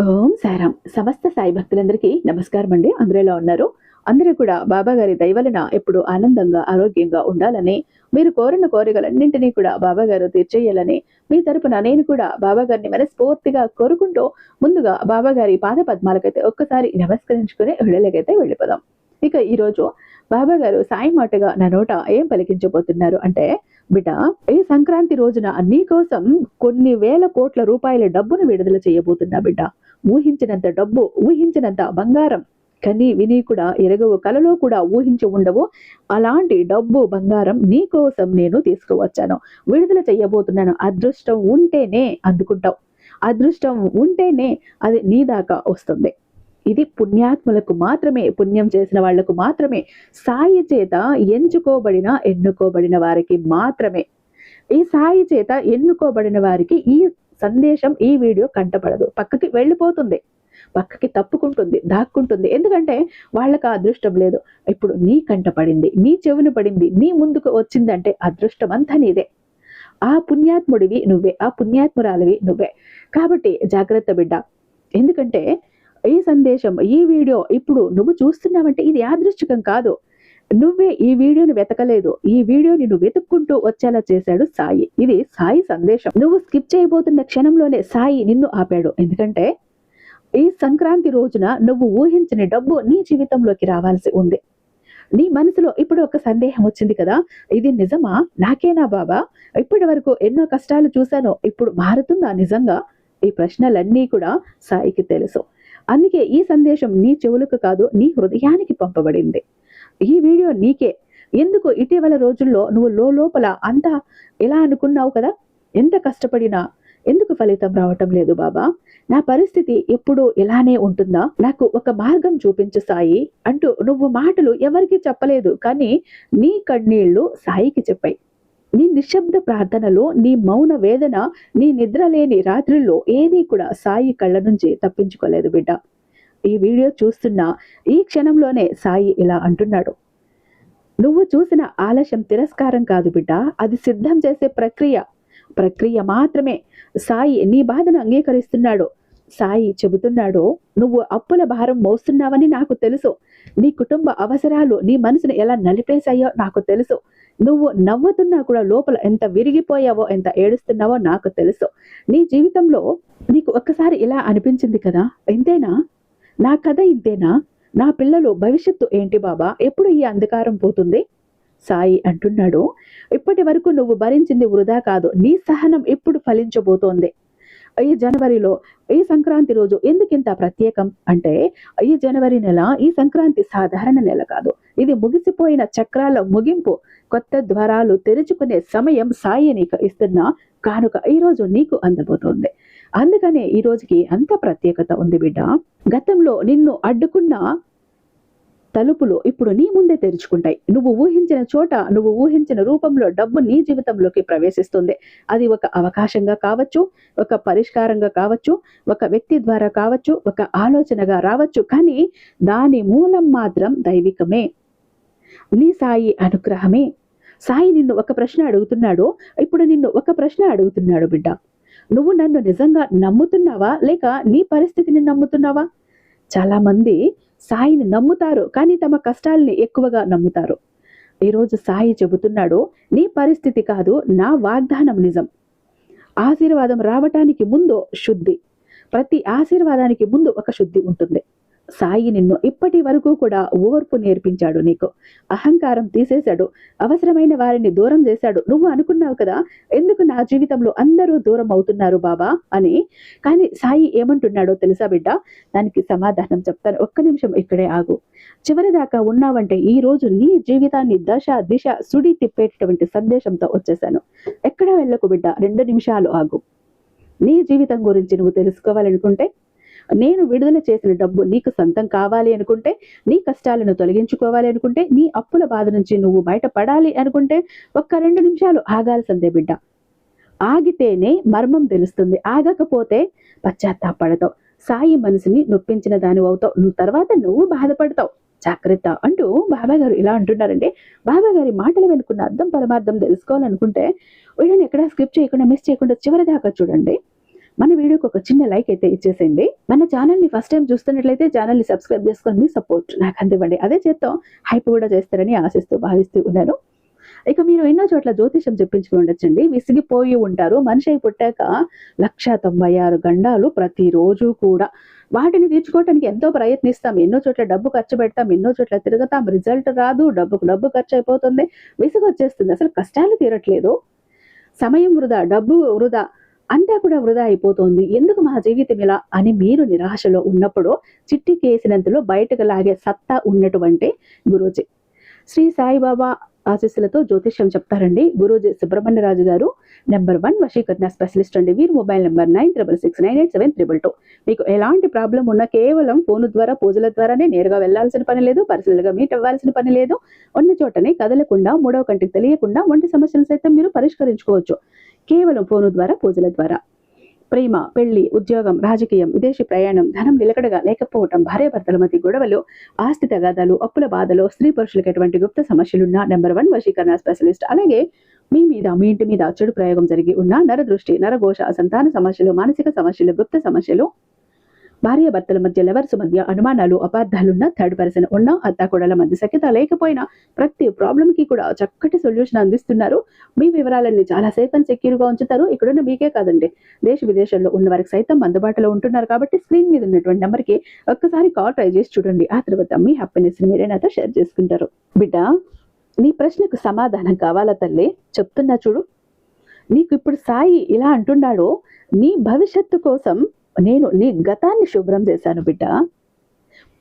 ఓం సారాం. సమస్త సాయి భక్తులందరికీ నమస్కారం అండి. అందరూ ఎలా ఉన్నారు? అందరూ కూడా బాబా గారి దయ వలన ఎప్పుడు ఆనందంగా, ఆరోగ్యంగా ఉండాలని, మీరు కోరిన కోరికలన్నింటినీ కూడా బాబా గారు తీర్చేయాలని, మీ తరపున నేను కూడా బాబా గారిని మనస్ఫూర్తిగా కోరుకుంటూ, ముందుగా బాబా గారి పాద పద్మాలకైతే ఒక్కసారి నమస్కరించుకుని ఇళ్ళకైతే వెళ్ళిపోదాం. ఇక ఈరోజు బాబా గారు సాయి మాటగా నా నోట ఏం పలికించబోతున్నారు అంటే, బిడ్డ, ఈ సంక్రాంతి రోజున నీ కోసం కొన్ని వేల కోట్ల రూపాయల డబ్బును విడుదల చేయబోతున్నా బిడ్డ. ఊహించినంత డబ్బు, ఊహించినంత బంగారం, కని విని కూడా ఎరగవు, కలలో కూడా ఊహించి ఉండవు. అలాంటి డబ్బు బంగారం నీ కోసం నేను తీసుకువచ్చాను, విడుదల చేయబోతున్నాను. అదృష్టం ఉంటేనే అందుకుంటావు, అదృష్టం ఉంటేనే అది నీ దాకా వస్తుంది. ఇది పుణ్యాత్ములకు మాత్రమే, పుణ్యం చేసిన వాళ్లకు మాత్రమే, సాయి చేత ఎన్నుకోబడిన వారికి మాత్రమే. ఈ సాయి చేత ఎన్నుకోబడిన వారికి ఈ సందేశం, ఈ వీడియో కంటపడదు, పక్కకి వెళ్ళిపోతుంది, పక్కకి తప్పుకుంటుంది, దాక్కుంటుంది. ఎందుకంటే వాళ్ళకి ఆ అదృష్టం లేదు. ఇప్పుడు నీ కంట పడింది, నీ చెవును పడింది, నీ ముందుకు వచ్చిందంటే అదృష్టం అంతా నీదే. ఆ పుణ్యాత్ముడివి నువ్వే, ఆ పుణ్యాత్మురాలివి నువ్వే. కాబట్టి జాగ్రత్త బిడ్డ. ఎందుకంటే ఈ సందేశం, ఈ వీడియో ఇప్పుడు నువ్వు చూస్తున్నావంటే ఇది యాదృచ్ఛికం కాదు. నువ్వే ఈ వీడియోని వెతకలేదు, ఈ వీడియోని నువ్వు వెతుక్కుంటూ వచ్చేలా చేశాడు సాయి. ఇది సాయి సందేశం. నువ్వు స్కిప్ చేయబోతున్న క్షణంలోనే సాయి నిన్ను ఆపాడు. ఎందుకంటే ఈ సంక్రాంతి రోజున నువ్వు ఊహించని డబ్బు నీ జీవితంలోకి రావాల్సి ఉంది. నీ మనసులో ఇప్పుడు ఒక సందేహం వచ్చింది కదా, ఇది నిజమా, నాకేనా బాబా, ఇప్పటి వరకు ఎన్నో కష్టాలు చూశాను, ఇప్పుడు మారుతుందా నిజంగా? ఈ ప్రశ్నలన్నీ కూడా సాయికి తెలుసు. అందుకే ఈ సందేశం నీ చెవులకు కాదు, నీ హృదయానికి పంపబడింది. ఈ వీడియో నీకే. ఎందుకు ఇటీవల రోజుల్లో నువ్వు లోపల అంతా ఎలా అనుకున్నావు కదా, ఎంత కష్టపడినా ఎందుకు ఫలితం రావటం లేదు బాబా, నా పరిస్థితి ఎప్పుడు ఇలానే ఉంటుందా, నాకు ఒక మార్గం చూపించు సాయి అంటూ నువ్వు మాటలు ఎవరికి చెప్పలేదు, కానీ నీ కన్నీళ్లు సాయికి చెప్పాయి. నీ నిశ్శబ్ద ప్రార్థనలో, నీ మౌన వేదన, నీ నిద్రలేని రాత్రుల్లో ఏదీ కూడా సాయి కళ్ళ నుంచి తప్పించుకోలేదు బిడ్డ. ఈ వీడియో చూస్తున్న ఈ క్షణంలోనే సాయి ఇలా అంటున్నాడు, నువ్వు చూసిన ఆలస్యం తిరస్కారం కాదు బిడ్డ, అది సిద్ధం చేసే ప్రక్రియ మాత్రమే. సాయి నీ బాధను అంగీకరిస్తున్నాడు. సాయి చెబుతున్నాడు, నువ్వు అప్పుల భారం మోస్తున్నావని నాకు తెలుసు, నీ కుటుంబ అవసరాలు నీ మనసును ఎలా నలిపేశాయో నాకు తెలుసు, నువ్వు నవ్వుతున్నా కూడా లోపల ఎంత విరిగిపోయావో, ఎంత ఏడుస్తున్నావో నాకు తెలుసు. నీ జీవితంలో నీకు ఒక్కసారి ఇలా అనిపించింది కదా, ఇంతేనా, నా కథ ఇంతేనా, నా పిల్లలు భవిష్యత్తు ఏంటి బాబా, ఎప్పుడు ఈ అంధకారం పోతుంది? సాయి అంటున్నాడు, ఇప్పటి వరకు నువ్వు భరించింది వృధా కాదు, నీ సహనం ఇప్పుడు ఫలించబోతోంది. ఈ జనవరిలో, ఈ సంక్రాంతి రోజు ఎందుకింత ప్రత్యేకం అంటే, ఈ జనవరి నెల, ఈ సంక్రాంతి సాధారణ నెల కాదు, ఇది ముగిసిపోయిన చక్రాల ముగింపు, కొత్త ద్వారాలు తెరుచుకునే సమయం. సాయి నీకు ఇస్తున్న కానుక ఈ రోజు నీకు అందబోతోంది. అందుకనే ఈ రోజుకి అంత ప్రత్యేకత ఉంది బిడ్డ. గతంలో నిన్ను అడ్డుకున్న తలుపులు ఇప్పుడు నీ ముందే తెరుచుకుంటాయి. నువ్వు ఊహించిన చోట, నువ్వు ఊహించిన రూపంలో డబ్బు నీ జీవితంలోకి ప్రవేశిస్తుంది. అది ఒక అవకాశంగా కావచ్చు, ఒక పరిష్కారంగా కావచ్చు, ఒక వ్యక్తి ద్వారా కావచ్చు, ఒక ఆలోచనగా రావచ్చు, కానీ దాని మూలం మాత్రం దైవికమే, నీ సాయి అనుగ్రహమే. సాయి నిన్ను ఒక ప్రశ్న అడుగుతున్నాడు, ఇప్పుడు నిన్ను ఒక ప్రశ్న అడుగుతున్నాడు బిడ్డ, నువ్వు నన్ను నిజంగా నమ్ముతున్నావా, లేక నీ పరిస్థితిని నమ్ముతున్నావా? చాలా మంది సాయిని నమ్ముతారు, కానీ తమ కష్టాలని ఎక్కువగా నమ్ముతారు. ఈరోజు సాయి చెబుతున్నాడు, నీ పరిస్థితి కాదు, నా వాగ్దానం నిజం. ఆశీర్వాదం రావటానికి ముందు శుద్ధి, ప్రతి ఆశీర్వాదానికి ముందు ఒక శుద్ధి ఉంటుంది. సాయి నిన్ను ఇప్పటి వరకు కూడా ఓర్పు నేర్పించాడు, నీకు అహంకారం తీసేశాడు, అవసరమైన వారిని దూరం చేశాడు. నువ్వు అనుకున్నావు కదా, ఎందుకు నా జీవితంలో అందరూ దూరం అవుతున్నారు బాబా అని, కానీ సాయి ఏమంటున్నాడో తెలుసా బిడ్డ? దానికి సమాధానం చెప్తాను, ఒక్క నిమిషం ఇక్కడే ఆగు. చివరి దాకా ఉన్నావంటే ఈ రోజు నీ జీవితాన్ని దశ దిశ సుడి తిప్పేటటువంటి సందేశంతో వచ్చేసాను. ఎక్కడ వెళ్ళకు బిడ్డ, 2 నిమిషాలు ఆగు. నీ జీవితం గురించి నువ్వు తెలుసుకోవాలనుకుంటే, నేను విడుదల చేసిన డబ్బు నీకు సొంతం కావాలి అనుకుంటే, నీ కష్టాలను తొలగించుకోవాలి అనుకుంటే, నీ అప్పుల బాధ నుంచి నువ్వు బయటపడాలి అనుకుంటే, ఒక్క 2 నిమిషాలు ఆగాల్సిందే బిడ్డ. ఆగితేనే మర్మం తెలుస్తుంది, ఆగకపోతే పశ్చాత్తాపడతావు, సాయి మనసుని నొప్పించిన దాని అవుతావు, నువ్వు తర్వాత నువ్వు బాధపడతావు. జాగ్రత్త అంటూ బాబా గారు ఇలా అంటున్నారండి. బాబా గారి మాటలు వెనుకున్న అర్థం పరమార్థం తెలుసుకోవాలనుకుంటే వీడియోని ఎక్కడా స్కిప్ చేయకుండా, మిస్ చేయకుండా చివరి దాకా చూడండి. మన వీడియోకి ఒక చిన్న లైక్ అయితే ఇచ్చేసేయండి. మన ఛానల్ని ఫస్ట్ టైం చూస్తున్నట్లయితే ఛానల్ని సబ్స్క్రైబ్ చేసుకొని మీ సపోర్ట్ నాకు అందివ్వండి. అదే చేత్తో హైప్ కూడా చేస్తారని భావిస్తూ ఉన్నాను. ఇక మీరు ఎన్నో చోట్ల జ్యోతిషం చెప్పించుకుని ఉండొచ్చండి. విసిగిపోయి ఉంటారు. మనిషి అయి పుట్టాక 196 గండాలు ప్రతిరోజు కూడా వాటిని తీర్చుకోవటానికి ఎంతో ప్రయత్నిస్తాం. ఎన్నో చోట్ల డబ్బు ఖర్చు పెడతాం, ఎన్నో చోట్ల తిరుగుతాం, రిజల్ట్ రాదు, డబ్బు ఖర్చు అయిపోతుంది, విసుగు వచ్చేస్తుంది, అసలు కష్టాలు తీరట్లేదు, సమయం వృధా, డబ్బు వృధా, అంతా కూడా వృధా అయిపోతుంది, ఎందుకు మా జీవితం ఇలా అని మీరు నిరాశలో ఉన్నప్పుడు చిట్టికేసినంతలో బయటకు లాగే సత్తా ఉన్నటువంటి గురూజీ శ్రీ సాయిబాబా ఆశీస్సులతో జ్యోతిష్యం చెప్తారండి. గురూజీ సుబ్రహ్మణ్యరాజు గారు #1 వశీకరణ స్పెషలిస్ట్ అండి. వీరి మొబైల్ నెంబర్ 96698732. మీకు ఎలాంటి ప్రాబ్లం ఉన్నా కేవలం ఫోన్ ద్వారా పూజల ద్వారానే నేరుగా వెళ్లాల్సిన పని లేదు, పర్సనల్ గా మీట్ అవ్వాల్సిన పని లేదు. ఉన్న చోటనే కదలకుండా మూడవ కంటికి తెలియకుండా వంటి సమస్యలు సైతం మీరు పరిష్కరించుకోవచ్చు కేవలం ఫోన్ ద్వారా పూజల ద్వారా. ప్రేమ, పెళ్లి, ఉద్యోగం, రాజకీయం, విదేశీ ప్రయాణం, ధనం నిలకడగా లేకపోవటం, భార్యాభర్తల మధ్య గొడవలు, ఆస్తి తగాదాలు, అప్పుల బాధలు, స్త్రీ పురుషులకు ఎటువంటి గుప్త సమస్యలున్న #1 వశీకరణ స్పెషలిస్ట్. అలాగే మీ ఇంటి మీద చెడు ప్రయోగం జరిగి ఉన్న నరదృష్టి, నరఘోష, సంతాన సమస్యలు, మానసిక సమస్యలు, గుప్త సమస్యలు, భార్యాభర్తల మధ్య లవర్స్ మధ్య అనుమానాలు, అపార్థాలున్న, థర్డ్ పర్సన్ ఉన్న, అత్తాకోడల మధ్య సఖ్యత లేకపోయినా ప్రతి ప్రాబ్లం కి కూడా చక్కటి సొల్యూషన్ అందిస్తున్నారు. మీ వివరాలన్నీ చాలా సేఫ్ అండ్ సెక్యూర్ గా ఉంచుతారు. ఇక్కడున్న మీకే కాదండి, దేశ విదేశాల్లో ఉన్న వారికి సైతం అందుబాటులో ఉంటున్నారు. కాబట్టి స్క్రీన్ మీద ఉన్నటువంటి నెంబర్ కి ఒక్కసారి కాల్ ట్రై చేసి చూడండి. ఆ తర్వాత మీ హ్యాపీనెస్ ని మీరే నాతో షేర్ చేసుకుంటారు. బిడ్డ, నీ ప్రశ్నకు సమాధానం కావాలా తల్లి? చెప్తున్నా చూడు. నీకు ఇప్పుడు సాయి ఇలా అంటున్నాడు, నీ భవిష్యత్తు కోసం నేను నీ గతాన్ని శుభ్రం చేశాను బిడ్డ.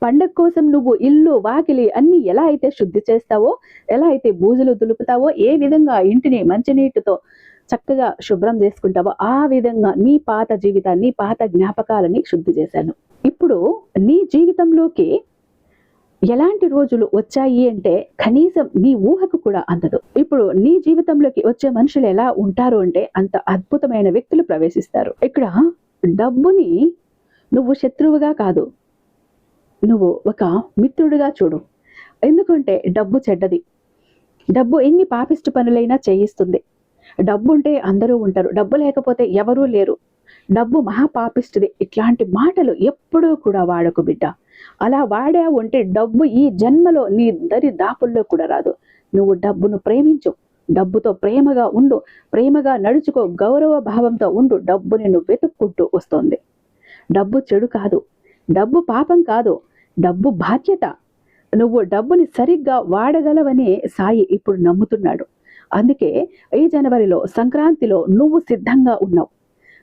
పండగ కోసం నువ్వు ఇల్లు వాకిలి అన్ని ఎలా అయితే శుద్ధి చేస్తావో, ఎలా అయితే బూజులు దులుపుతావో, ఏ విధంగా ఇంటిని మంచినీటితో చక్కగా శుభ్రం చేసుకుంటావో ఆ విధంగా నీ పాత జీవితాన్ని, పాత జ్ఞాపకాలని శుద్ధి చేశాను. ఇప్పుడు నీ జీవితంలోకి ఎలాంటి రోజులు వచ్చాయి అంటే కనీసం నీ ఊహకు కూడా అందదు. ఇప్పుడు నీ జీవితంలోకి వచ్చే మనుషులు ఎలా ఉంటారు అంటే అంత అద్భుతమైన వ్యక్తులు ప్రవేశిస్తారు. ఇక్కడ డబ్బుని నువ్వు శత్రువుగా కాదు, నువ్వు ఒక మిత్రుడిగా చూడు. ఎందుకంటే డబ్బు చెడ్డది. డబ్బు ఎన్ని పాపిష్టి పనులైనా చేయిస్తుంది. డబ్బు ఉంటే అందరూ ఉంటారు, డబ్బు లేకపోతే ఎవరూ లేరు. డబ్బు మహాపాపిష్టిది. ఇట్లాంటి మాటలు ఎప్పుడూ కూడా వాడకు బిడ్డ. అలా వాడావు అంటే డబ్బు ఈ జన్మలో నీ దరి దాపుల్లో కూడా రాదు. నువ్వు డబ్బును ప్రేమించు, డబ్బుతో ప్రేమగా ఉండు, ప్రేమగా నడుచుకో, గౌరవ భావంతో ఉండు. డబ్బుని నువ్వు వెతుక్కుంటూ వస్తుంది. డబ్బు చెడు కాదు, డబ్బు పాపం కాదు, డబ్బు బాధ్యత. నువ్వు డబ్బుని సరిగ్గా వాడగలవని సాయి ఇప్పుడు నమ్ముతున్నాడు. అందుకే ఈ జనవరిలో సంక్రాంతిలో నువ్వు సిద్ధంగా ఉన్నావు.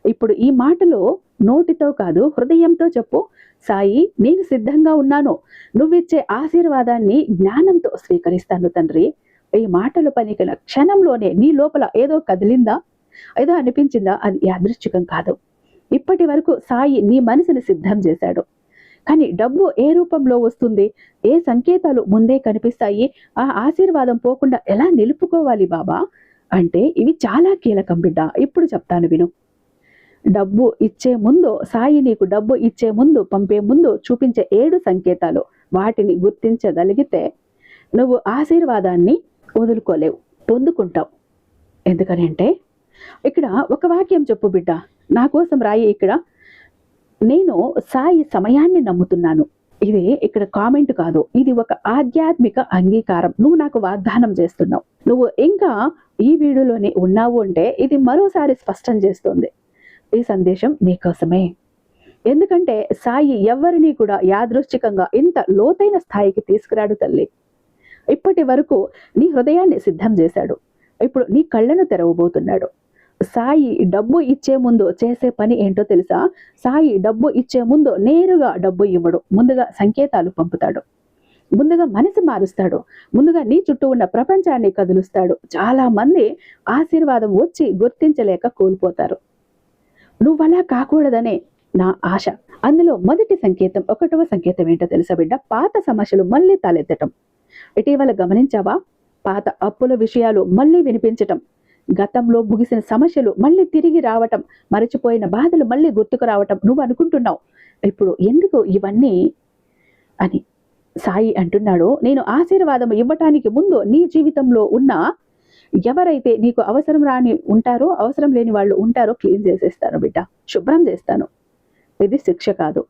ఇప్పుడు ఈ మాటలు నోటితో కాదు హృదయంతో చెప్పు. సాయి, నేను సిద్ధంగా ఉన్నాను, నువ్విచ్చే ఆశీర్వాదాన్ని జ్ఞానంతో స్వీకరిస్తాను తండ్రి. ఈ మాటలు పలికిన క్షణంలోనే నీ లోపల ఏదో కదిలిందా, ఏదో అనిపించిందా? అది యాదృచ్ఛికం కాదు. ఇప్పటి వరకు సాయి నీ మనసుని సిద్ధం చేశాడు. కానీ డబ్బు ఏ రూపంలో వస్తుంది, ఏ సంకేతాలు ముందే కనిపిస్తాయి, ఆ ఆశీర్వాదం పోకుండా ఎలా నిలుపుకోవాలి బాబా అంటే ఇవి చాలా కీలకం బిడ్డ. ఇప్పుడు చెప్తాను విను. డబ్బు ఇచ్చే ముందు, సాయి నీకు డబ్బు ఇచ్చే ముందు, పంపే ముందు చూపించే 7 సంకేతాలు, వాటిని గుర్తించగలిగితే నువ్వు ఆశీర్వాదాన్ని వదులుకోలేవు, పొందుకుంటావు. ఎందుకని అంటే ఇక్కడ ఒక వాక్యం చెప్పు బిడ్డ, నా కోసం రాయి. ఇక్కడ నేను సాయి సమయాన్ని నమ్ముతున్నాను. ఇది ఇక్కడ కామెంట్ కాదు, ఇది ఒక ఆధ్యాత్మిక అంగీకారం. నువ్వు నాకు వాగ్దానం చేస్తున్నావు. నువ్వు ఇంకా ఈ వీడియోలోనే ఉన్నావు అంటే ఇది మరోసారి స్పష్టం చేస్తుంది, ఈ సందేశం నీకోసమే. ఎందుకంటే సాయి ఎవరిని కూడా యాదృచ్ఛికంగా ఇంత లోతైన స్థాయికి తీసుకురాడు తల్లి. ఇప్పటి వరకు నీ హృదయాన్ని సిద్ధం చేశాడు, ఇప్పుడు నీ కళ్ళను తెరవబోతున్నాడు. సాయి డబ్బు ఇచ్చే ముందు చేసే పని ఏంటో తెలుసా? సాయి డబ్బు ఇచ్చే ముందు నేరుగా డబ్బు ఇవ్వడు, ముందుగా సంకేతాలు పంపుతాడు, ముందుగా మనసు మారుస్తాడు, ముందుగా నీ చుట్టూ ఉన్న ప్రపంచాన్ని కదులుస్తాడు. చాలా మంది ఆశీర్వాదం వచ్చి గుర్తించలేక కోల్పోతారు. నువ్వలా కాకూడదనే నా ఆశ. అందులో మొదటి సంకేతం, 1వ సంకేతం ఏంటో తెలుసా బిడ్డ? పాత సమస్యలు మళ్ళీ తలెత్తటం. ఇటీవల గమనించావా? పాత అప్పుల విషయాలు మళ్ళీ వినిపించటం, గతంలో ముగిసిన సమస్యలు మళ్ళీ తిరిగి రావటం, మరచిపోయిన బాధలు మళ్ళీ గుర్తుకు రావటం. నువ్వు అనుకుంటున్నావు ఇప్పుడు ఎందుకు ఇవన్నీ అని. సాయి అంటున్నాడు, నేను ఆశీర్వాదం ఇవ్వటానికి ముందు నీ జీవితంలో ఉన్న ఎవరైతే నీకు అవసరం రాని ఉంటారో, అవసరం లేని వాళ్ళు ఉంటారో క్లీన్ చేసేస్తాను బిడ్డ, శుభ్రం చేస్తాను. ఇది శిక్ష కాదు,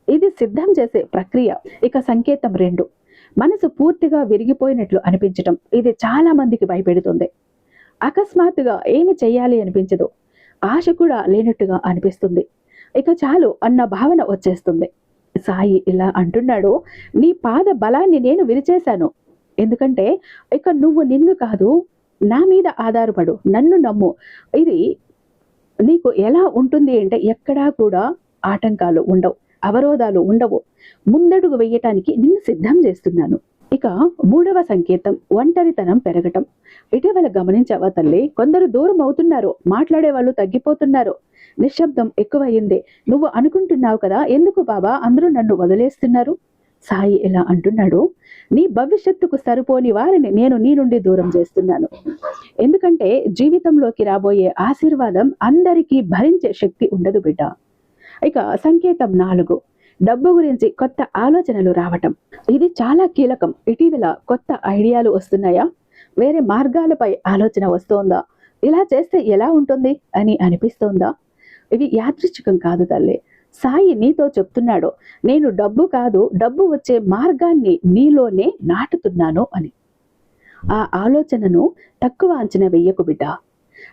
ఇది సిద్ధం చేసే ప్రక్రియ. ఇక సంకేతం 2, మనసు పూర్తిగా విరిగిపోయినట్లు అనిపించటం. ఇది చాలా మందికి భయపెడుతుంది. అకస్మాత్తుగా ఏమి చెయ్యాలి అనిపించదు, ఆశ కూడా లేనట్టుగా అనిపిస్తుంది. ఇక చాలు అన్న భావన వచ్చేస్తుంది. సాయి ఇలా అంటున్నాడు, నీ పాద బలాన్ని నేను విరిచేశాను. ఎందుకంటే ఇక నువ్వు నిన్ను కాదు, నా మీద ఆధారపడు, నన్ను నమ్ము. ఇది నీకు ఎలా ఉంటుంది అంటే ఎక్కడా కూడా ఆటంకాలు ఉండవు, అవరోధాలు ఉండవు. ముందడుగు వేయటానికి నిన్ను సిద్ధం చేస్తున్నాను. ఇక 3వ సంకేతం ఒంటరితనం పెరగటం. ఇటీవల గమనించావా తల్లి, కొందరు దూరం అవుతున్నారు, మాట్లాడే వాళ్ళు తగ్గిపోతున్నారు, నిశ్శబ్దం ఎక్కువయింది. నువ్వు అనుకుంటున్నావు కదా, ఎందుకు బాబా అందరూ నన్ను వదిలేస్తున్నారు? సాయి ఇలా అంటున్నాడు, నీ భవిష్యత్తుకు సరిపోని వారిని నేను నీ నుండి దూరం చేస్తున్నాను. ఎందుకంటే జీవితంలోకి రాబోయే ఆశీర్వాదం అందరికీ భరించే శక్తి ఉండదు బిడ్డ. ఇక సంకేతం 4, డబ్బు గురించి కొత్త ఆలోచనలు రావటం. ఇది చాలా కీలకం. ఇటీవల కొత్త ఐడియాలు వస్తున్నాయా? వేరే మార్గాలపై ఆలోచన వస్తోందా? ఇలా చేస్తే ఎలా ఉంటుంది అని అనిపిస్తోందా? ఇవి యాదృచ్ఛికం కాదు తల్లి. సాయి నీతో చెప్తున్నాడు, నేను డబ్బు కాదు, డబ్బు వచ్చే మార్గాన్ని నీలోనే నాటుతున్నాను అని. ఆ ఆలోచనను తక్కువ అంచనా వెయ్యకు బిడ్డ.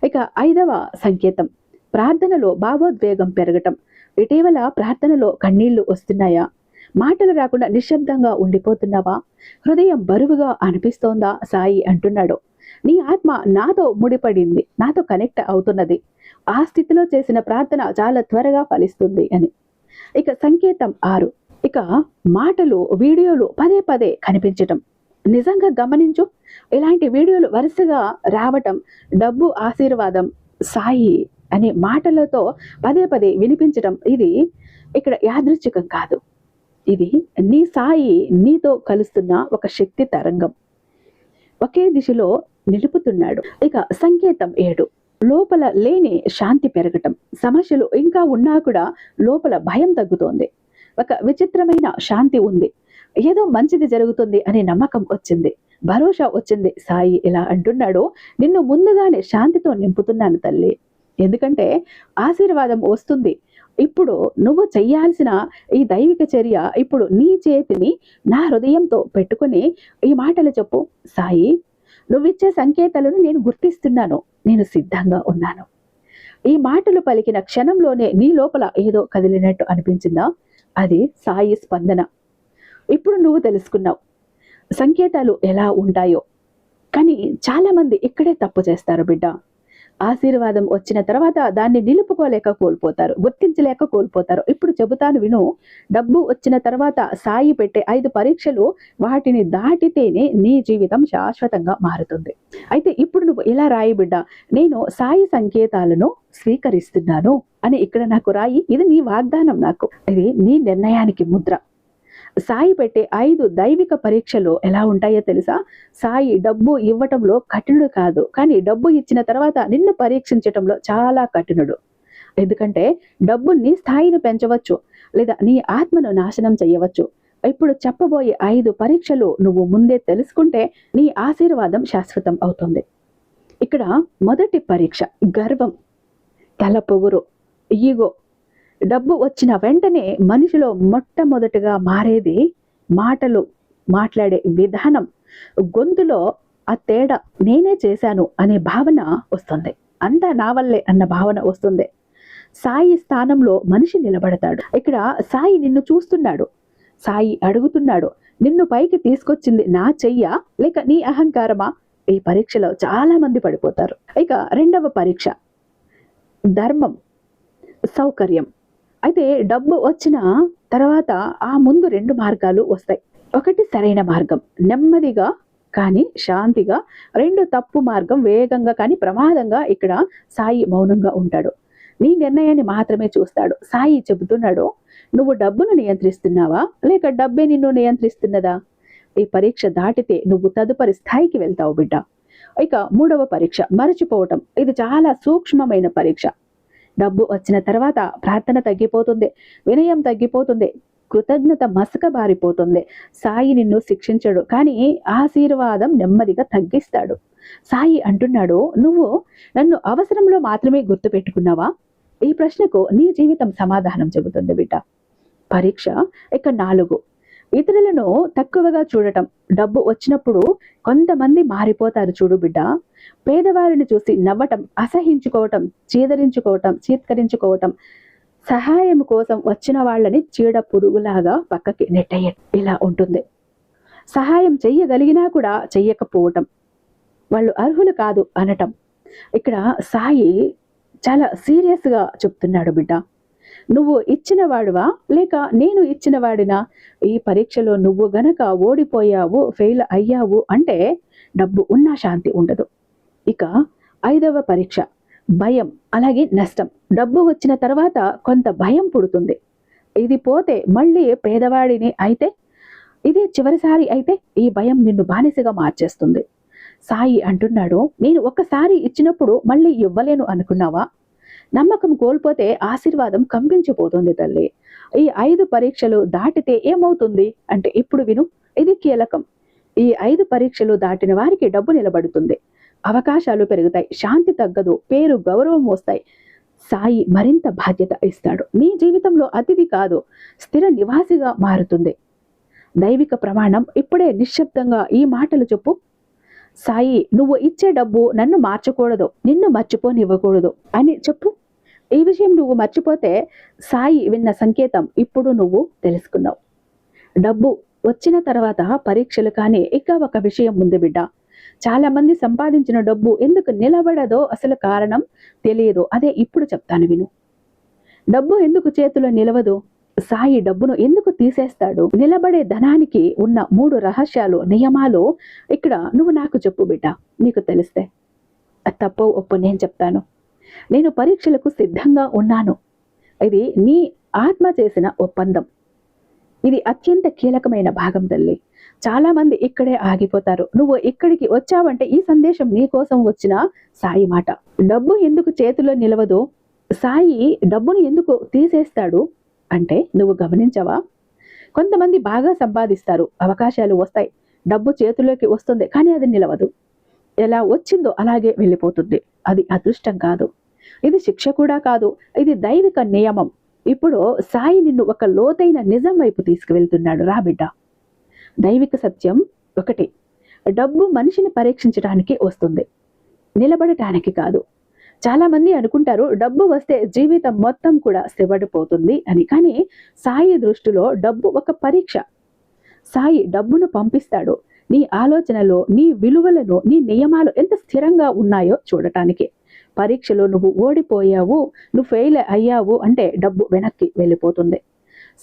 ఇక 5వ సంకేతం ప్రార్థనలో భావోద్వేగం పెరగటం. ఇటీవల ప్రార్థనలో కన్నీళ్లు వస్తున్నాయా? మాటలు రాకుండా నిశ్శబ్దంగా ఉండిపోతున్నావా? హృదయం బరువుగా అనిపిస్తోందా? సాయి అంటున్నాడు, నీ ఆత్మ నాతో ముడిపడింది, నాతో కనెక్ట్ అవుతున్నది. ఆ స్థితిలో చేసిన ప్రార్థన చాలా త్వరగా ఫలిస్తుంది అని. ఇక సంకేతం 6, ఇక మాటలు, వీడియోలు పదే పదే కనిపించటం. నిజంగా గమనించు, ఇలాంటి వీడియోలు వరుసగా రావటం, డబ్బు, ఆశీర్వాదం, సాయి అనే మాటలతో పదే పదే వినిపించటం, ఇది ఇక్కడ యాదృచ్ఛికం కాదు. ఇది నీ సాయి నీతో కలుస్తున్న ఒక శక్తి తరంగం, ఒకే దిశలో నిలుపుతున్నాడు. ఇక సంకేతం 7, లోపల లేని శాంతి పెరగటం. సమస్యలు ఇంకా ఉన్నా కూడా లోపల భయం తగ్గుతోంది. ఒక విచిత్రమైన శాంతి ఉంది. ఏదో మంచిది జరుగుతుంది అనే నమ్మకం వచ్చింది, భరోసా వచ్చింది. సాయి ఇలా అంటున్నాడు, నిన్ను ముందుగానే శాంతితో నింపుతున్నాను తల్లి. ఎందుకంటే ఆశీర్వాదం వస్తుంది. ఇప్పుడు నువ్వు చెయ్యాల్సిన ఈ దైవిక చర్య, ఇప్పుడు నీ చేతిని నా హృదయంతో పెట్టుకుని ఈ మాటలు చెప్పు, సాయి నువ్విచ్చే సంకేతాలను నేను గుర్తిస్తున్నాను, నేను సిద్ధంగా ఉన్నాను. ఈ మాటలు పలికిన క్షణంలోనే నీ లోపల ఏదో కదిలినట్టు అనిపించిందా? అది సాయి స్పందన. ఇప్పుడు నువ్వు తెలుసుకున్నావు సంకేతాలు ఎలా ఉంటాయో. కానీ చాలా మంది ఇక్కడే తప్పు చేస్తారు బిడ్డ. ఆశీర్వాదం వచ్చిన తర్వాత దాన్ని నిలుపుకోలేక కోల్పోతారు, గుర్తించలేక కోల్పోతారు. ఇప్పుడు చెబుతాను విను. డబ్బు వచ్చిన తర్వాత సాయి పెట్టే 5 పరీక్షలు, వాటిని దాటితేనే నీ జీవితం శాశ్వతంగా మారుతుంది. అయితే ఇప్పుడు నువ్వు ఇలా రాయి బిడ్డ, నేను సాయి సంకేతాలను స్వీకరిస్తున్నాను అని ఇక్కడ నాకు రాయి. ఇది నీ వాగ్దానం నాకు, ఇది నీ నిర్ణయానికి ముద్ర. సాయి పెట్టే 5 దైవిక పరీక్షలు ఎలా ఉంటాయో తెలుసా? సాయి డబ్బు ఇవ్వటంలో కఠినుడు కాదు, కానీ డబ్బు ఇచ్చిన తర్వాత నిన్ను పరీక్షించటంలో చాలా కఠినుడు. ఎందుకంటే డబ్బు నీ స్థాయిని పెంచవచ్చు, లేదా నీ ఆత్మను నాశనం చేయవచ్చు. ఇప్పుడు చెప్పబోయే 5 పరీక్షలు నువ్వు ముందే తెలుసుకుంటే నీ ఆశీర్వాదం శాశ్వతం అవుతుంది. ఇక్కడ మొదటి పరీక్ష గర్వం, తల పొగురు, ఈగో. డబ్బు వచ్చిన వెంటనే మనిషిలో మొట్టమొదటిగా మారేది మాటలు, మాట్లాడే విధానం, గొంతులో ఆ తేడా. నేనే చేశాను అనే భావన వస్తుంది, అంతా నా వల్లే అన్న భావన వస్తుంది. సాయి స్థానంలో మనిషి నిలబడతాడు. ఇక్కడ సాయి నిన్ను చూస్తున్నాడు. సాయి అడుగుతున్నాడు, నిన్ను పైకి తీసుకొచ్చింది నా చెయ్యా లేక నీ అహంకారమా? ఈ పరీక్షలో చాలా మంది పడిపోతారు. ఇక రెండవ పరీక్ష ధర్మం, సౌకర్యం. అయితే డబ్బు వచ్చిన తర్వాత ఆ ముందు 2 మార్గాలు వస్తాయి. ఒకటి సరైన మార్గం, నెమ్మదిగా కానీ శాంతిగా. 2 తప్పు మార్గం, వేగంగా కానీ ప్రమాదంగా. ఇక్కడ సాయి మౌనంగా ఉంటాడు, నీ నిర్ణయాన్ని మాత్రమే చూస్తాడు. సాయి చెబుతున్నాడు, నువ్వు డబ్బును నియంత్రిస్తున్నావా లేక డబ్బే నిన్ను నియంత్రిస్తున్నదా? ఈ పరీక్ష దాటితే నువ్వు తదుపరి స్థాయికి వెళ్తావు బిడ్డ. ఇక 3వ పరీక్ష మరచిపోవటం. ఇది చాలా సూక్ష్మమైన పరీక్ష. డబ్బు వచ్చిన తర్వాత ప్రార్థన తగ్గిపోతుంది, వినయం తగ్గిపోతుంది, కృతజ్ఞత మసక బారిపోతుంది. సాయి నిన్ను శిక్షించడు, కానీ ఆశీర్వాదం నెమ్మదిగా తగ్గిస్తాడు. సాయి అంటున్నాడు, నువ్వు నన్ను అవసరంలో మాత్రమే గుర్తుపెట్టుకున్నావా? ఈ ప్రశ్నకు నీ జీవితం సమాధానం చెబుతుంది బిడ్డ. పరీక్ష ఇక 4. ఇతరులను తక్కువగా చూడటం. డబ్బు వచ్చినప్పుడు కొంతమంది మారిపోతారు చూడు బిడ్డ. పేదవారిని చూసి నవ్వటం, అసహించుకోవటం, చీత్కరించుకోవటం, సహాయం కోసం వచ్చిన వాళ్ళని చీడ పురుగులాగా పక్కకి నెట్టేయటం ఇలా ఉంటుంది. సహాయం చెయ్యగలిగినా కూడా చెయ్యకపోవటం, వాళ్ళు అర్హులు కాదు అనటం. ఇక్కడ సాయి చాలా సీరియస్గా చెప్తున్నాడు బిడ్డ. నువ్వు ఇచ్చిన వాడివా లేక నేను ఇచ్చిన వాడినా? ఈ పరీక్షలో నువ్వు గనక ఓడిపోయావు, ఫెయిల్ అయ్యావు అంటే డబ్బు ఉన్నా శాంతి ఉండదు. ఇక 5వ పరీక్ష భయం, అలాగే నష్టం. డబ్బు వచ్చిన తర్వాత కొంత భయం పుడుతుంది. ఇది పోతే మళ్ళీ పేదవాడిని అయితే, ఇదే చివరిసారి అయితే ఈ భయం నిన్ను బానిసగా మార్చేస్తుంది. సాయి అంటున్నాడు, నేను ఒక్కసారి ఇచ్చినప్పుడు మళ్ళీ ఇవ్వలేను అనుకున్నావా? నమ్మకం కోల్పోతే ఆశీర్వాదం కంపించిపోతుంది తల్లి. ఈ 5 పరీక్షలు దాటితే ఏమవుతుంది అంటే ఇప్పుడు విను, ఇది కీలకం. ఈ 5 పరీక్షలు దాటిన వారికి డబ్బు నిలబడుతుంది, అవకాశాలు పెరుగుతాయి, శాంతి తగ్గదు, పేరు గౌరవం వస్తాయి. సాయి మరింత బాధ్యత ఇస్తాడు. నీ జీవితంలో అతిథి కాదు, స్థిర నివాసిగా మారుతుంది. దైవిక ప్రమాణం ఇప్పుడే నిశ్శబ్దంగా ఈ మాటలు చెప్పు. సాయి, నువ్వు ఇచ్చే డబ్బు నన్ను మార్చకూడదు, నిన్ను మర్చిపోనివ్వకూడదు అని చెప్పు. ఈ విషయం నువ్వు మర్చిపోతే సాయి విన్న సంకేతం ఇప్పుడు నువ్వు తెలుసుకున్నావు. డబ్బు వచ్చిన తర్వాత పరీక్షలు. కానీ ఇక ఒక విషయం ఉంది బిడ్డ. చాలా మంది సంపాదించిన డబ్బు ఎందుకు నిలబడదో అసలు కారణం తెలియదు. అదే ఇప్పుడు చెప్తాను విను. డబ్బు ఎందుకు చేతిలో నిలవదు? సాయి డబ్బును ఎందుకు తీసేస్తాడు? నిలబడే ధనానికి ఉన్న 3 రహస్యాలు, నియమాలు ఇక్కడ నువ్వు నాకు చెప్పు బిడ్డ. నీకు తెలిస్తే తప్పో ఒప్పు నేను చెప్తాను. నేను పరీక్షలకు సిద్ధంగా ఉన్నాను. ఇది నీ ఆత్మ చేసిన ఒప్పందం. ఇది అత్యంత కీలకమైన భాగం తల్లి. చాలా మంది ఇక్కడే ఆగిపోతారు. నువ్వు ఇక్కడికి వచ్చావంటే ఈ సందేశం నీ కోసం వచ్చిన సాయి మాట. డబ్బు ఎందుకు చేతిలో నిలవదు? సాయి డబ్బును ఎందుకు తీసేస్తాడు అంటే నువ్వు గమనించవా? కొంతమంది బాగా సంపాదిస్తారు, అవకాశాలు వస్తాయి, డబ్బు చేతిలోకి వస్తుంది, కానీ అది నిలవదు. ఎలా వచ్చిందో అలాగే వెళ్ళిపోతుంది. అది అదృష్టం కాదు, ఇది శిక్ష కూడా కాదు, ఇది దైవిక నియమం. ఇప్పుడు సాయి నిన్ను ఒక లోతైన నిజం వైపు తీసుకువెళ్తున్నాడు. రా బిడ్డ. దైవిక సత్యం 1, డబ్బు మనిషిని పరీక్షించడానికి వస్తుంది, నిలబడటానికి కాదు. చాలా మంది అనుకుంటారు డబ్బు వస్తే జీవితం మొత్తం కూడా స్థిరపడిపోతుంది అని. కానీ సాయి దృష్టిలో డబ్బు ఒక పరీక్ష. సాయి డబ్బును పంపిస్తాడు నీ ఆలోచనలో, నీ విలువలను, నీ నియమాలు ఎంత స్థిరంగా ఉన్నాయో చూడటానికి. పరీక్షలో నువ్వు ఓడిపోయావు, నువ్వు ఫెయిల్ అయ్యావు అంటే డబ్బు వెనక్కి వెళ్ళిపోతుంది.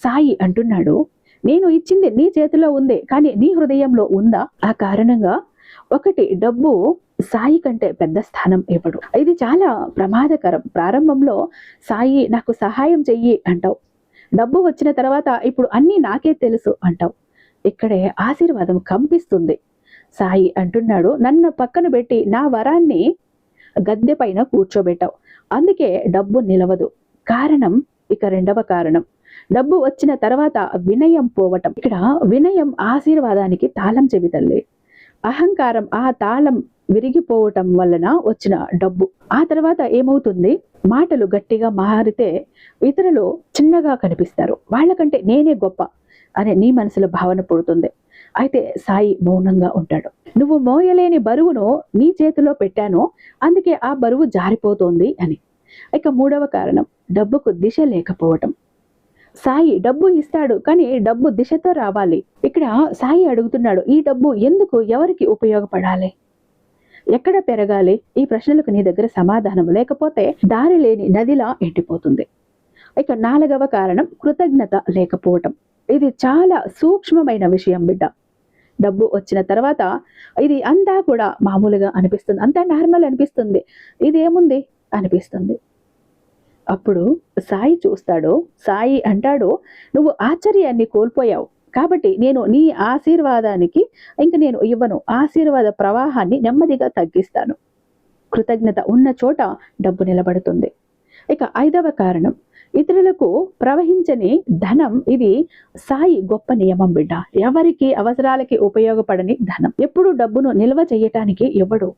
సాయి అంటున్నాడు, నేను ఇచ్చింది నీ చేతిలో ఉంది, కానీ నీ హృదయంలో ఉందా? ఆ కారణంగా 1, డబ్బు సాయి కంటే పెద్ద స్థానం ఇవ్వడు. ఇది చాలా ప్రమాదకరం. ప్రారంభంలో సాయి నాకు సహాయం చెయ్యి అంటావు, డబ్బు వచ్చిన తర్వాత ఇప్పుడు అన్నీ నాకే తెలుసు అంటావు. ఇక్కడే ఆశీర్వాదం కంపిస్తుంది. సాయి అంటున్నాడు, నన్ను పక్కన పెట్టి నా వరాన్ని గద్దె పైన కూర్చోబెట్టావు, అందుకే డబ్బు నిలవదు. కారణం ఇక 2వ కారణం, డబ్బు వచ్చిన తర్వాత వినయం పోవటం. ఇక్కడ వినయం ఆశీర్వాదానికి తాళం చెవి తల్లి. అహంకారం ఆ తాళం విరిగిపోవటం వలన వచ్చిన డబ్బు. ఆ తర్వాత ఏమవుతుంది? మాటలు గట్టిగా మారితే ఇతరులు చిన్నగా కనిపిస్తారు, వాళ్ళకంటే నేనే గొప్ప అనే నీ మనసులో భావన పుడుతుంది. అయితే సాయి మౌనంగా ఉంటాడు. నువ్వు మోయలేని బరువును నీ చేతిలో పెట్టాను, అందుకే ఆ బరువు జారిపోతోంది అని. ఇక 3వ కారణం, డబ్బుకు దిశ లేకపోవటం. సాయి డబ్బు ఇస్తాడు, కానీ డబ్బు దిశతో రావాలి. ఇక్కడ సాయి అడుగుతున్నాడు, ఈ డబ్బు ఎందుకు, ఎవరికి ఉపయోగపడాలి, ఎక్కడ పెరగాలి? ఈ ప్రశ్నలకు నీ దగ్గర సమాధానం లేకపోతే దారి లేని నదిలా ఎండిపోతుంది. ఇక 4వ కారణం, కృతజ్ఞత లేకపోవటం. ఇది చాలా సూక్ష్మమైన విషయం బిడ్డ. డబ్బు వచ్చిన తర్వాత ఇది అంతా కూడా మామూలుగా అనిపిస్తుంది, అంతా నార్మల్ అనిపిస్తుంది, ఇదేముంది అనిపిస్తుంది. అప్పుడు సాయి చూస్తాడు. సాయి అంటాడు, నువ్వు ఆశ్చర్యాన్ని కోల్పోయావు, కాబట్టి నేను నీ ఆశీర్వాదానికి ఇంక నేను ఇవ్వను. ఆశీర్వాద ప్రవాహాన్ని నెమ్మదిగా తగ్గిస్తాను. కృతజ్ఞత ఉన్న చోట డబ్బు నిలబడుతుంది. ఇక 5వ కారణం, ఇతరులకు ప్రవహించని ధనం. ఇది సాయి గొప్ప నియమం బిడ్డ. ఎవరికి అవసరాలకి ఉపయోగపడని ధనం ఎప్పుడు డబ్బును నిల్వ చేయటానికి ఇవ్వడు.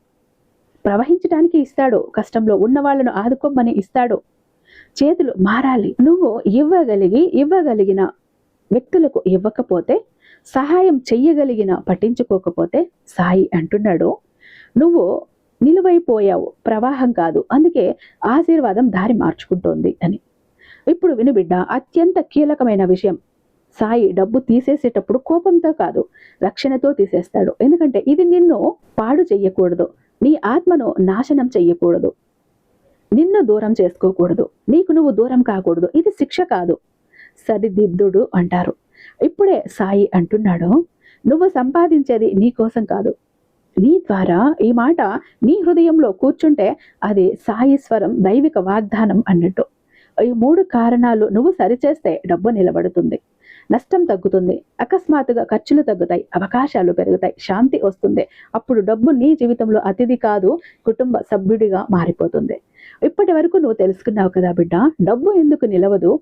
ప్రవహించడానికి ఇస్తాడు, కష్టంలో ఉన్న వాళ్ళను ఆదుకోమని ఇస్తాడు. చేతులు మారాలి. నువ్వు ఇవ్వగలిగిన వ్యక్తులకు ఇవ్వకపోతే, సహాయం చెయ్యగలిగిన పట్టించుకోకపోతే, సాయి అంటున్నాడు నువ్వు నిలువైపోయావు, ప్రవాహం కాదు, అందుకే ఆశీర్వాదం దారి మార్చుకుంటోంది అని. ఇప్పుడు విను బిడ్డ, అత్యంత కీలకమైన విషయం. సాయి డబ్బు తీసేసేటప్పుడు కోపంతో కాదు, రక్షణతో తీసేస్తాడు. ఎందుకంటే ఇది నిన్ను పాడు చెయ్యకూడదు, నీ ఆత్మను నాశనం చెయ్యకూడదు, నిన్ను దూరం చేసుకోకూడదు, నీకు నువ్వు దూరం కాకూడదు. ఇది శిక్ష కాదు, సరిదిద్దుడు అంటారు. ఇప్పుడే సాయి అంటున్నాడు నువ్వు సంపాదించేది నీ కోసం కాదు, నీ ద్వారా. ఈ మాట నీ హృదయంలో కూర్చుంటే అది సాయి స్వరం, దైవిక వాగ్దానం అన్నట్టు. ఈ 3 కారణాలు నువ్వు సరిచేస్తే డబ్బు నిలబడుతుంది, నష్టం తగ్గుతుంది, అకస్మాత్తుగా ఖర్చులు తగ్గుతాయి, అవకాశాలు పెరుగుతాయి, శాంతి వస్తుంది. అప్పుడు డబ్బు నీ జీవితంలో అతిథి కాదు, కుటుంబ సభ్యుడిగా మారిపోతుంది. ఇప్పటి వరకు నువ్వు తెలుసుకున్నావు కదా బిడ్డ, డబ్బు ఎందుకు నిలవదు,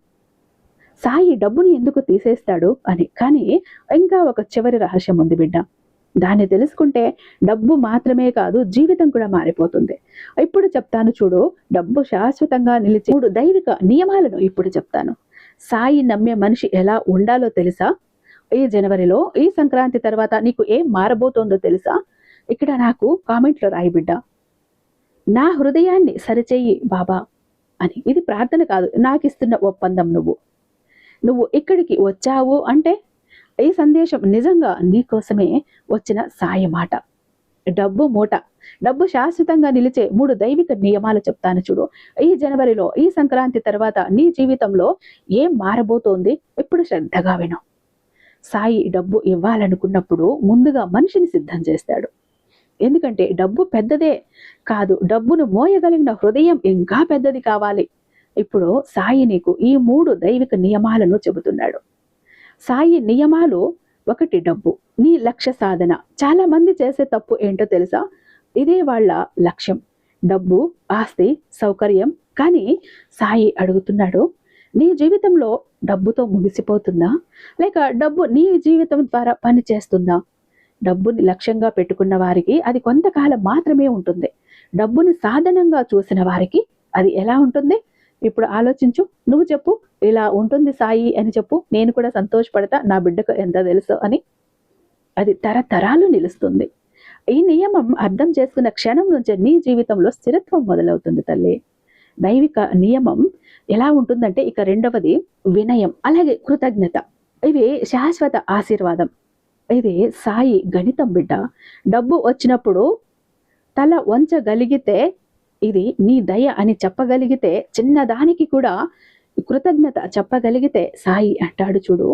సాయి డబ్బుని ఎందుకు తీసేస్తాడు అని. కానీ ఇంకా ఒక చివరి రహస్యం ఉంది బిడ్డ. దాన్ని తెలుసుకుంటే డబ్బు మాత్రమే కాదు, జీవితం కూడా మారిపోతుంది. ఇప్పుడు చెప్తాను చూడు, డబ్బు శాశ్వతంగా నిలిచే 3 దైవిక నియమాలను ఇప్పుడు చెప్తాను. సాయి నమ్మే మనిషి ఎలా ఉండాలో తెలుసా? ఈ జనవరిలో, ఈ సంక్రాంతి తర్వాత నీకు ఏం మారబోతోందో తెలుసా? ఇక్కడ నాకు కామెంట్లో రాయి బిడ్డ, నా హృదయాన్ని సరిచేయి బాబా అని. ఇది ప్రార్థన కాదు, నాకు ఇస్తున్న ఒప్పందం. నువ్వు ఇక్కడికి వచ్చావు అంటే ఈ సందేశం నిజంగా నీకోసమే వచ్చిన సాయి మాట. డబ్బు మూట, డబ్బు శాశ్వతంగా నిలిచే 3 దైవిక నియమాలు చెప్తాను చూడు. ఈ జనవరిలో, ఈ సంక్రాంతి తర్వాత నీ జీవితంలో ఏం మారబోతోంది ఇప్పుడు శ్రద్ధగా విను. సాయి డబ్బు ఇవ్వాలనుకున్నప్పుడు ముందుగా మనిషిని సిద్ధం చేస్తాడు. ఎందుకంటే డబ్బు పెద్దదే కాదు, డబ్బును మోయగలిగిన హృదయం ఇంకా పెద్దది కావాలి. ఇప్పుడు సాయి నీకు ఈ 3 దైవిక నియమాలను చెబుతున్నాడు. సాయి నియమాలు: 1, డబ్బు, నీ లక్ష్య సాధన. చాలా మంది చేసే తప్పు ఏంటో తెలుసా? ఇదే వాళ్ళ లక్ష్యం, డబ్బు, ఆస్తి, సౌకర్యం. కానీ సాయి అడుగుతున్నాడు, నీ జీవితంలో డబ్బుతో ముగిసిపోతుందా, లేక డబ్బు నీ జీవితం ద్వారా పని చేస్తుందా? డబ్బుని లక్ష్యంగా పెట్టుకున్న వారికి అది కొంతకాలం మాత్రమే ఉంటుంది. డబ్బుని సాధనంగా చూసిన వారికి అది ఎలా ఉంటుంది? ఇప్పుడు ఆలోచించు, నువ్వు చెప్పు, ఇలా ఉంటుంది సాయి అని చెప్పు, నేను కూడా సంతోషపడతా, నా బిడ్డకు ఎంత తెలుసు అని. అది తరతరాలు నిలుస్తుంది. ఈ నియమం అర్థం చేసుకున్న క్షణం నుంచే నీ జీవితంలో స్థిరత్వం మొదలవుతుంది తల్లి. దైవిక నియమం ఎలా ఉంటుందంటే, ఇక 2వది వినయం, అలాగే కృతజ్ఞత. ఇవి శాశ్వత ఆశీర్వాదం. ఇది సాయి గణితం బిడ్డ. డబ్బు వచ్చినప్పుడు తల వంచగలిగితే ఇది నీ దయ అని చెప్పగలిగితే, చిన్నదానికి కూడా కృతజ్ఞత చెప్పగలిగితే సాయి అంటాడు చూడు,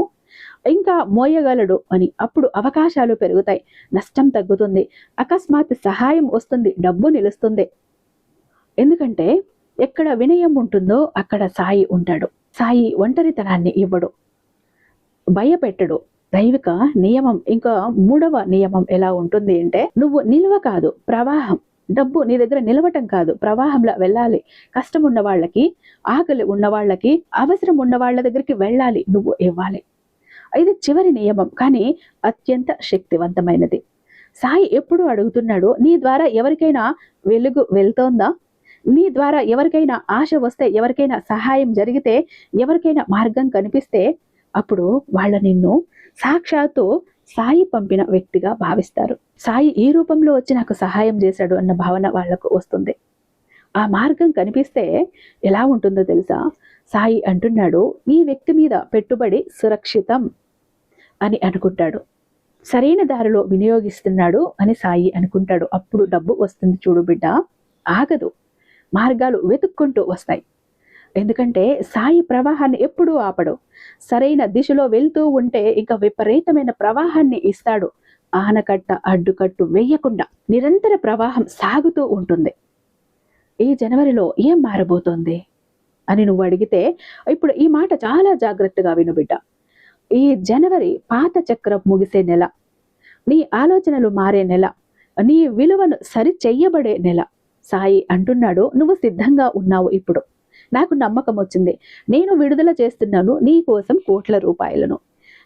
ఇంకా మోయగలడు అని. అప్పుడు అవకాశాలు పెరుగుతాయి, నష్టం తగ్గుతుంది, అకస్మాత్ సహాయం వస్తుంది, డబ్బు నిలుస్తుంది. ఎందుకంటే ఎక్కడ వినయం ఉంటుందో అక్కడ సాయి ఉంటాడు. సాయి ఒంటరితనాన్ని ఇవ్వడు, భయపెట్టడు. దైవిక నియమం ఇంకా 3వ నియమం ఎలా ఉంటుంది అంటే, నువ్వు నిల్వ కాదు, ప్రవాహం. డబ్బు నీ దగ్గర నిలవటం కాదు, ప్రవాహంలో వెళ్ళాలి. కష్టం ఉన్న వాళ్ళకి, ఆకలి ఉన్న వాళ్ళకి, అవసరం ఉన్న వాళ్ళ దగ్గరికి వెళ్ళాలి, నువ్వు ఇవ్వాలి. ఇది చివరి నియమం, కానీ అత్యంత శక్తివంతమైనది. సాయి ఎప్పుడు అడుగుతున్నాడు, నీ ద్వారా ఎవరికైనా వెలుగు వెళ్తోందా? నీ ద్వారా ఎవరికైనా ఆశ వస్తే, ఎవరికైనా సహాయం జరిగితే, ఎవరికైనా మార్గం కనిపిస్తే, అప్పుడు వాళ్ళ నిన్ను సాక్షాత్తు సాయి పంపిన వ్యక్తిగా భావిస్తారు. సాయి ఈ రూపంలో వచ్చి నాకు సహాయం చేశాడు అన్న భావన వాళ్లకు వస్తుంది. ఆ మార్గం కనిపిస్తే ఎలా ఉంటుందో తెలుసా? సాయి అంటున్నాడు, ఈ వ్యక్తి మీద పెట్టుబడి సురక్షితం అని అనుకుంటాడు, సరైన దారిలో వినియోగిస్తున్నాడు అని సాయి అనుకుంటాడు. అప్పుడు డబ్బు వస్తుంది చూడు బిడ్డ, ఆగదు, మార్గాలు వెతుక్కుంటూ వస్తాయి. ఎందుకంటే సాయి ప్రవాహాన్ని ఎప్పుడూ ఆపడు. సరైన దిశలో వెళ్తూ ఉంటే ఇంకా విపరీతమైన ప్రవాహాన్ని ఇస్తాడు. ఆనకట్ట, అడ్డుకట్టు వేయకుండా నిరంతర ప్రవాహం సాగుతూ ఉంటుంది. ఈ జనవరిలో ఏం మారబోతోంది అని నువ్వు అడిగితే, ఇప్పుడు ఈ మాట చాలా జాగ్రత్తగా విను బిడ్డ. ఈ జనవరి పాత చక్రం ముగిసే నెల, నీ ఆలోచనలు మారే నెల, నీ విలువను సరి చెయ్యబడే నెల. సాయి అంటున్నాడు, నువ్వు సిద్ధంగా ఉన్నావు. ఇప్పుడు నాకు నమ్మకం వచ్చింది, నేను విడుదల చేస్తున్నాను నీ కోసం కోట్ల రూపాయలను.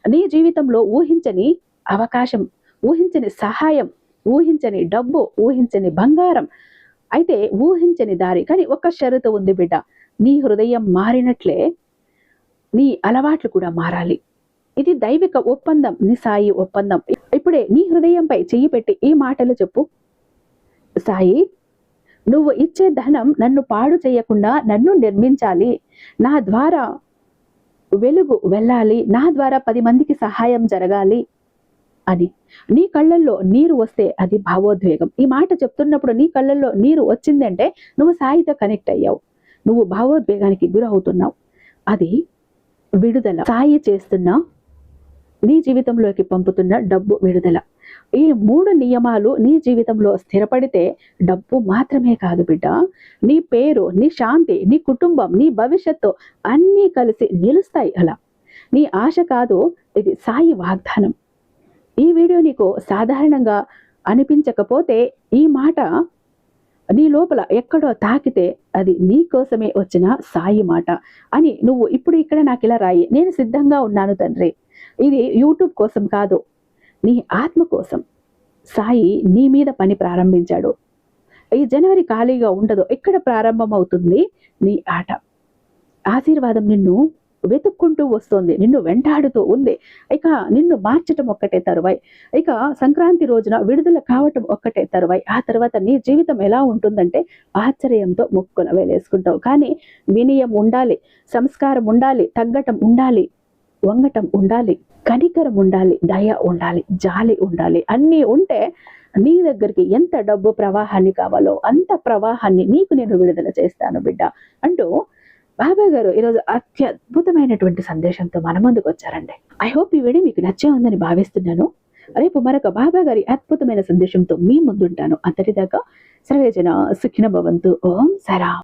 నీ జీవితంలో ఊహించని అవకాశం, ఊహించని సహాయం, ఊహించని డబ్బు, ఊహించని బంగారం, అయితే ఊహించని దారి. కానీ ఒక షరతు ఉంది బిడ్డ. నీ హృదయం మారినట్లే నీ అలవాట్లు కూడా మారాలి. ఇది దైవిక ఒప్పందం, నీ సాయి ఒప్పందం. ఇప్పుడే నీ హృదయంపై చెయ్యి పెట్టి ఈ మాటలు చెప్పు. సాయి, నువ్వు ఇచ్చే ధనం నన్ను పాడు చేయకుండా నన్ను నిర్మించాలి. నా ద్వారా వెలుగు వెళ్ళాలి. నా ద్వారా 10 మందికి సహాయం జరగాలి అని. నీ కళ్ళల్లో నీరు వస్తే అది భావోద్వేగం. ఈ మాట చెప్తున్నప్పుడు నీ కళ్ళల్లో నీరు వచ్చిందంటే నువ్వు సాయితో కనెక్ట్ అయ్యావు. నువ్వు భావోద్వేగానికి గురవుతున్నావు. అది విడుదల. సాయి చేస్తున్న నీ జీవితంలోకి పంపుతున్న డబ్బు విడుదల. ఈ 3 నియమాలు నీ జీవితంలో స్థిరపడితే డబ్బు మాత్రమే కాదు బిడ్డ, నీ పేరు, నీ శాంతి, నీ కుటుంబం, నీ భవిష్యత్తు అన్నీ కలిసి నిలుస్తాయి. అలా నీ ఆశ కాదు, ఇది సాయి వాగ్దానం. ఈ వీడియో నీకు సాధారణంగా అనిపించకపోతే ఈ మాట నీ లోపల ఎక్కడో తాకితే అది నీ కోసమే వచ్చిన సాయి మాట అని నువ్వు ఇప్పుడు ఇక్కడ నాకు ఇలా రాయి. నేను సిద్ధంగా ఉన్నాను తండ్రి. ఇది యూట్యూబ్ కోసం కాదు, నీ ఆత్మ కోసం. సాయి నీ మీద పని ప్రారంభించాడు. ఈ జనవరి ఖాళీగా ఉండదు. ఇక్కడ ప్రారంభమవుతుంది నీ ఆట. ఆశీర్వాదం నిన్ను వెతుక్కుంటూ వస్తుంది, నిన్ను వెంటాడుతూ ఉంది. ఇక నిన్ను మార్చటం ఒక్కటే తరువాయి. ఇక సంక్రాంతి రోజున విడుదల కావటం ఒక్కటే తరువాయి. ఆ తర్వాత నీ జీవితం ఎలా ఉంటుందంటే ఆశ్చర్యంతో ముక్కున వేలేసుకుంటావు. కానీ వినయం ఉండాలి, సంస్కారం ఉండాలి, తగ్గటం ఉండాలి, వంగటం ఉండాలి, కనికరం ఉండాలి, దయ ఉండాలి, జాలి ఉండాలి. అన్నీ ఉంటే నీ దగ్గరికి ఎంత డబ్బు ప్రవాహాన్ని కావాలో అంత ప్రవాహాన్ని నీకు నేను విడుదల చేస్తాను బిడ్డ అంటూ బాబా గారు ఈరోజు అత్యద్భుతమైనటువంటి సందేశంతో మన ముందుకు వచ్చారండి. ఐ హోప్ ఈ వీడియో మీకు నచ్చే ఉందని భావిస్తున్నాను. రేపు మరొక బాబా గారి అద్భుతమైన సందేశంతో మీ ముందుంటాను. అంతటిదాకా సర్వేజన సుఖిన భవంతు. ఓం సరా.